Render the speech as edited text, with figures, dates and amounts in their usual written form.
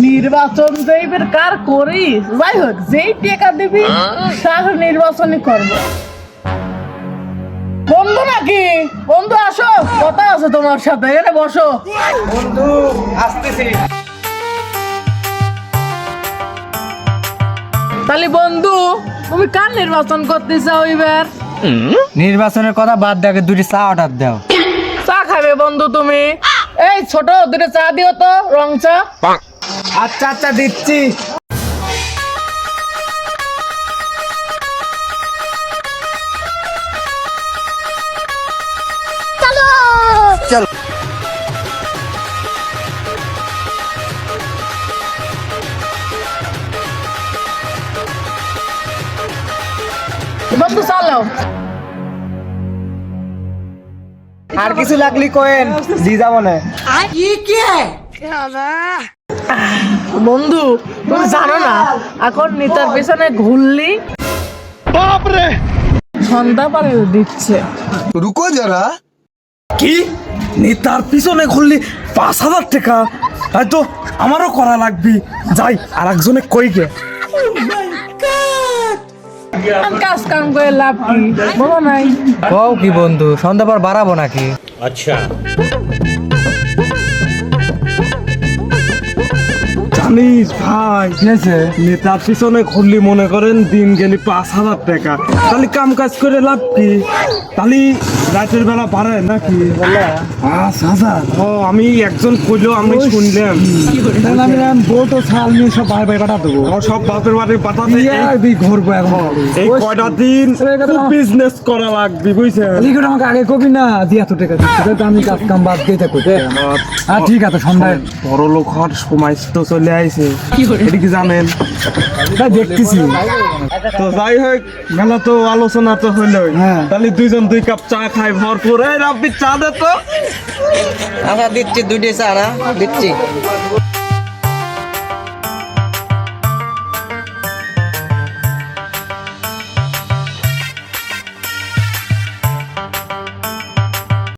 নির্বাচন যাইবের কার করি যাই হোক যেই টেকা দিবি তার নির্বাচনই করব। বন্ধু নাকি বন্ধু আসো কথা আছে তোমার সাথে এখানে বসো। বন্ধু আসতেছি। তাহলে বন্ধু তুমি কার নির্বাচন করতে চাও এবার? নির্বাচনের কথা বাদ দেখে দুটি চা অর্ডার দাও। চা খাবে বন্ধু তুমি? এই ছোট দুটো চা দিও তো, রং চা। আচ্ছা আচ্ছা দিচ্ছি। চলো বন্ধু চালাও। আর কিছু লাগলি কোয়েন দি যাবো না। বন্ধু তুমি জানো না এখন নেতার পেছনে ঘুরলি সন্ধ্যা পারে দিচ্ছে। रुको जरा। কি নেতার পিছনে ঘুরলি 5,000 টাকা? হয়তো আমারও করা লাগবে। যাই আর একজনে কই গে। কাজ কাম করে লাভ কি বলো নাই? কও কি বন্ধু সন্ধ্যা পর বাড়াবো নাকি? জানিস ভাই নেতার পিছনে ঘুরলি মনে করেন দিন গেলি 5,000 টাকা। তাহলে কাম কাজ করে লাভ কি? তাহলে রাতের বেলা বাড়ে নাকি? 5,000? ও আমি একজন কইলো আমি শুনলাম। আমি ভোট ও ছাল নিয়ে সব ভাই ভাই পাঠা দেবো। সব বাপের বাড়ি পাঠাতে ঘুরবো এখন। এই কয়টা দিন বিজনেস করা লাগবে বুঝছেন? আমাকে আগে কবি না দিয়া তো টাকা দিচ্ছে আমি কাজ কাম বাদ দিয়ে করতে। হ্যাঁ ঠিক আছে সন্ধ্যায় বড় লোক হওয়ার সময় তো চলে আইছে, এটা কি জানেন? তাই দেখতেছি। তো যাই হোক মেলা তো আলোচনা তো হইলো। হ্যাঁ। তাহলে দুইজন 2 কাপ চা খাই ভরপুর। এই রাব্বি চা দে তো। আচ্ছা দিচ্ছি দুটি চা না দিচ্ছি।